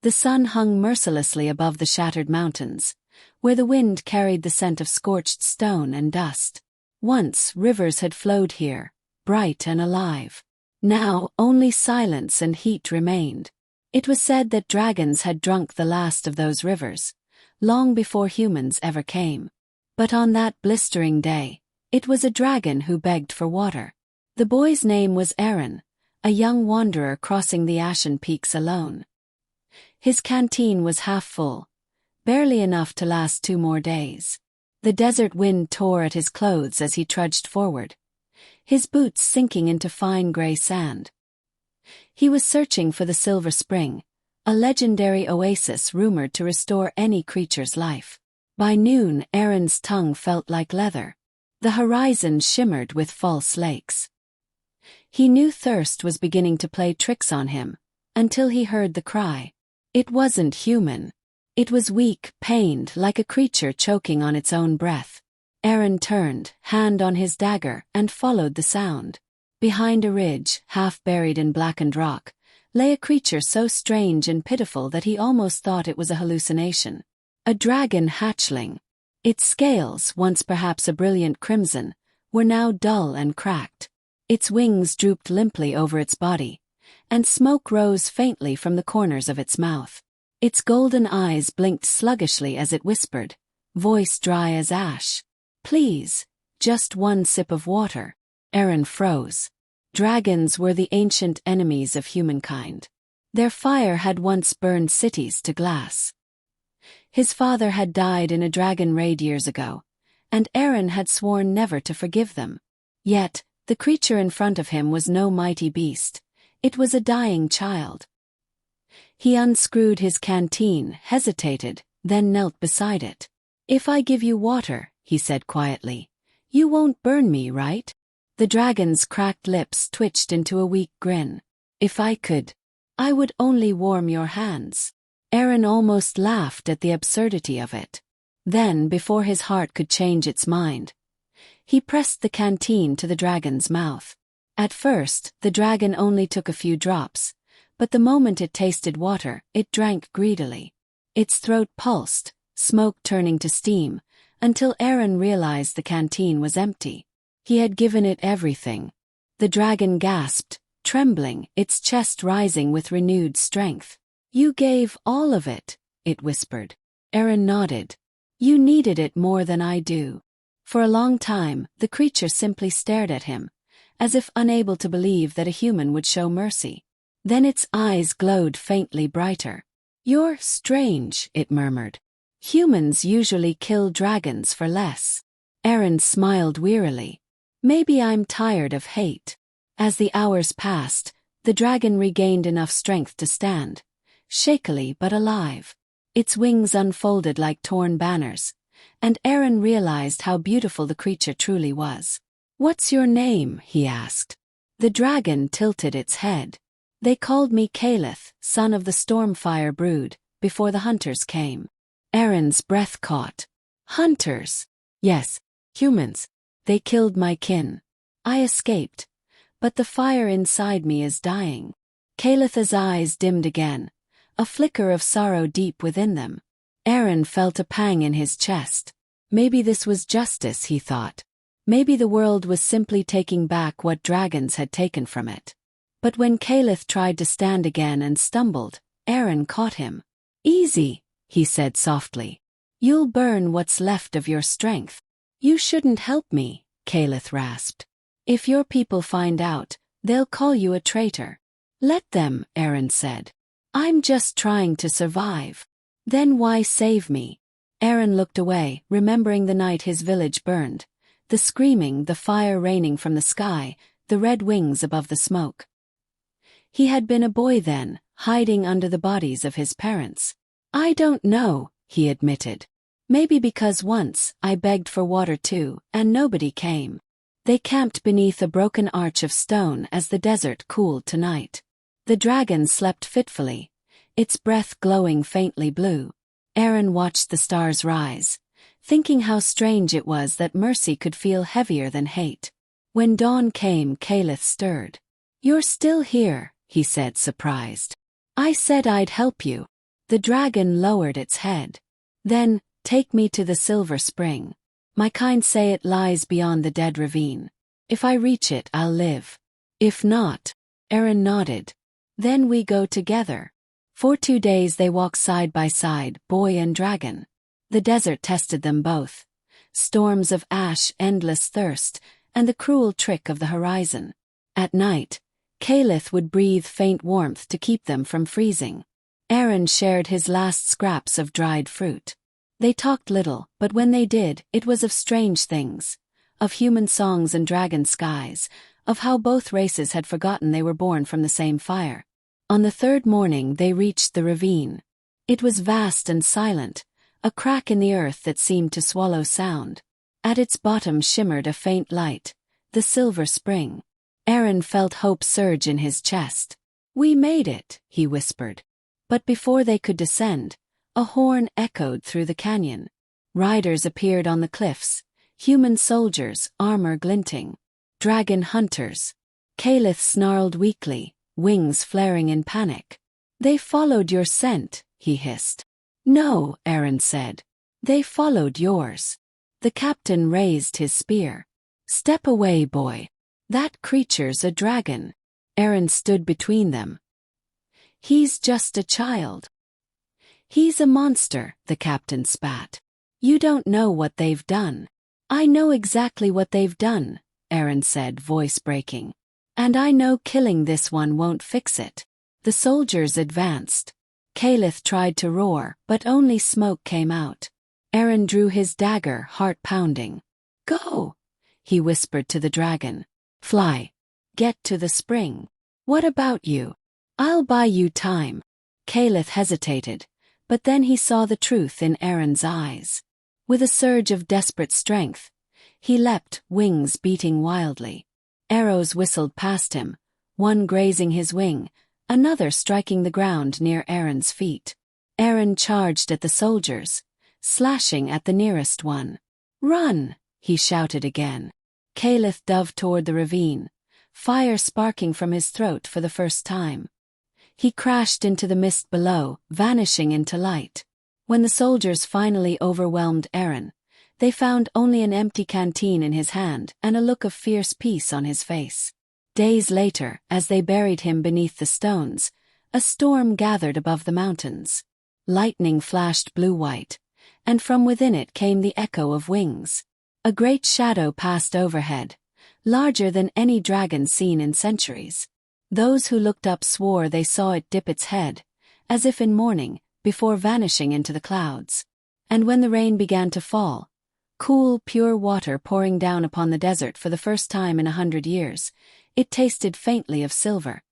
The sun hung mercilessly above the shattered mountains, where the wind carried the scent of scorched stone and dust. Once rivers had flowed here, bright and alive. Now only silence and heat remained. It was said that dragons had drunk the last of those rivers, long before humans ever came. But on that blistering day, it was a dragon who begged for water. The boy's name was Aaron, a young wanderer crossing the ashen peaks alone. His canteen was half full, barely enough to last 2 more days. The desert wind tore at his clothes as he trudged forward, his boots sinking into fine gray sand. He was searching for the Silver Spring, a legendary oasis rumored to restore any creature's life. By noon, Aaron's tongue felt like leather. The horizon shimmered with false lakes. He knew thirst was beginning to play tricks on him, until he heard the cry. It wasn't human. It was weak, pained, like a creature choking on its own breath. Aaron turned, hand on his dagger, and followed the sound. Behind a ridge, half buried in blackened rock, lay a creature so strange and pitiful that he almost thought it was a hallucination. A dragon hatchling. Its scales, once perhaps a brilliant crimson, were now dull and cracked. Its wings drooped limply over its body, and smoke rose faintly from the corners of its mouth. Its golden eyes blinked sluggishly as it whispered, voice dry as ash. Please, just 1 sip of water. Aaron froze. Dragons were the ancient enemies of humankind. Their fire had once burned cities to glass. His father had died in a dragon raid years ago, and Aaron had sworn never to forgive them. Yet, the creature in front of him was no mighty beast. It was a dying child. He unscrewed his canteen, hesitated, then knelt beside it. If I give you water, he said quietly, you won't burn me, right? The dragon's cracked lips twitched into a weak grin. If I could, I would only warm your hands. Aaron almost laughed at the absurdity of it. Then, before his heart could change its mind, he pressed the canteen to the dragon's mouth. At first, the dragon only took a few drops, but the moment it tasted water, it drank greedily. Its throat pulsed, smoke turning to steam, until Aaron realized the canteen was empty. He had given it everything. The dragon gasped, trembling, its chest rising with renewed strength. You gave all of it, it whispered. Aaron nodded. You needed it more than I do. For a long time, the creature simply stared at him, as if unable to believe that a human would show mercy. Then its eyes glowed faintly brighter. You're strange, it murmured. Humans usually kill dragons for less. Aaron smiled wearily. Maybe I'm tired of hate. As the hours passed, the dragon regained enough strength to stand, shakily but alive. Its wings unfolded like torn banners, and Aaron realized how beautiful the creature truly was. What's your name? He asked. The dragon tilted its head. They called me Caliph, son of the Stormfire brood, before the hunters came. Aaron's breath caught. Hunters? Yes, humans. They killed my kin. I escaped, but the fire inside me is dying. Calith's eyes dimmed again, a flicker of sorrow deep within them. Aaron felt a pang in his chest. Maybe this was justice, he thought. Maybe the world was simply taking back what dragons had taken from it. But when Caliph tried to stand again and stumbled, Aaron caught him. Easy, he said softly. You'll burn what's left of your strength. You shouldn't help me, Caliph rasped. If your people find out, they'll call you a traitor. Let them, Aaron said. I'm just trying to survive. Then why save me? Aaron looked away, remembering the night his village burned. The screaming, the fire raining from the sky, the red wings above the smoke. He had been a boy then, hiding under the bodies of his parents. I don't know, he admitted. Maybe because once I begged for water too, and nobody came. They camped beneath a broken arch of stone as the desert cooled tonight. The dragon slept fitfully, its breath glowing faintly blue. Aaron watched the stars rise, thinking how strange it was that mercy could feel heavier than hate. When dawn came, Caliph stirred. You're still here, he said, surprised. I said I'd help you. The dragon lowered its head. Then, take me to the silver spring. My kind say it lies beyond the dead ravine. If I reach it, I'll live. If not, Aaron nodded. Then we go together. For 2 days they walk side by side, boy and dragon. The desert tested them both. Storms of ash, endless thirst, and the cruel trick of the horizon. At night, Caliph would breathe faint warmth to keep them from freezing. Aaron shared his last scraps of dried fruit. They talked little, but when they did, it was of strange things. Of human songs and dragon skies, of how both races had forgotten they were born from the same fire. On the 3rd morning they reached the ravine. It was vast and silent, a crack in the earth that seemed to swallow sound. At its bottom shimmered a faint light, the silver spring. Aaron felt hope surge in his chest. "We made it," he whispered. But before they could descend, a horn echoed through the canyon. Riders appeared on the cliffs, human soldiers, armor glinting. Dragon hunters. Caliph snarled weakly, wings flaring in panic. "They followed your scent," he hissed. "No," Aaron said. "They followed yours." The captain raised his spear. "Step away, boy. That creature's a dragon." Aaron stood between them. "He's just a child." "He's a monster," the captain spat. "You don't know what they've done." "I know exactly what they've done," Aaron said, voice breaking. "And I know killing this one won't fix it." The soldiers advanced. Caliph tried to roar, but only smoke came out. Aaron drew his dagger, heart pounding. "Go," he whispered to the dragon. "Fly. Get to the spring." "What about you?" "I'll buy you time." Caliph hesitated, but then he saw the truth in Aaron's eyes. With a surge of desperate strength, he leapt, wings beating wildly. Arrows whistled past him, one grazing his wing, another striking the ground near Aaron's feet. Aaron charged at the soldiers, slashing at the nearest one. "Run!" he shouted again. Caliph dove toward the ravine, fire sparking from his throat for the first time. He crashed into the mist below, vanishing into light. When the soldiers finally overwhelmed Aaron, they found only an empty canteen in his hand and a look of fierce peace on his face. Days later, as they buried him beneath the stones, a storm gathered above the mountains. Lightning flashed blue-white, and from within it came the echo of wings. A great shadow passed overhead, larger than any dragon seen in centuries. Those who looked up swore they saw it dip its head, as if in mourning, before vanishing into the clouds. And when the rain began to fall, cool, pure water pouring down upon the desert for the first time in 100 years, it tasted faintly of silver.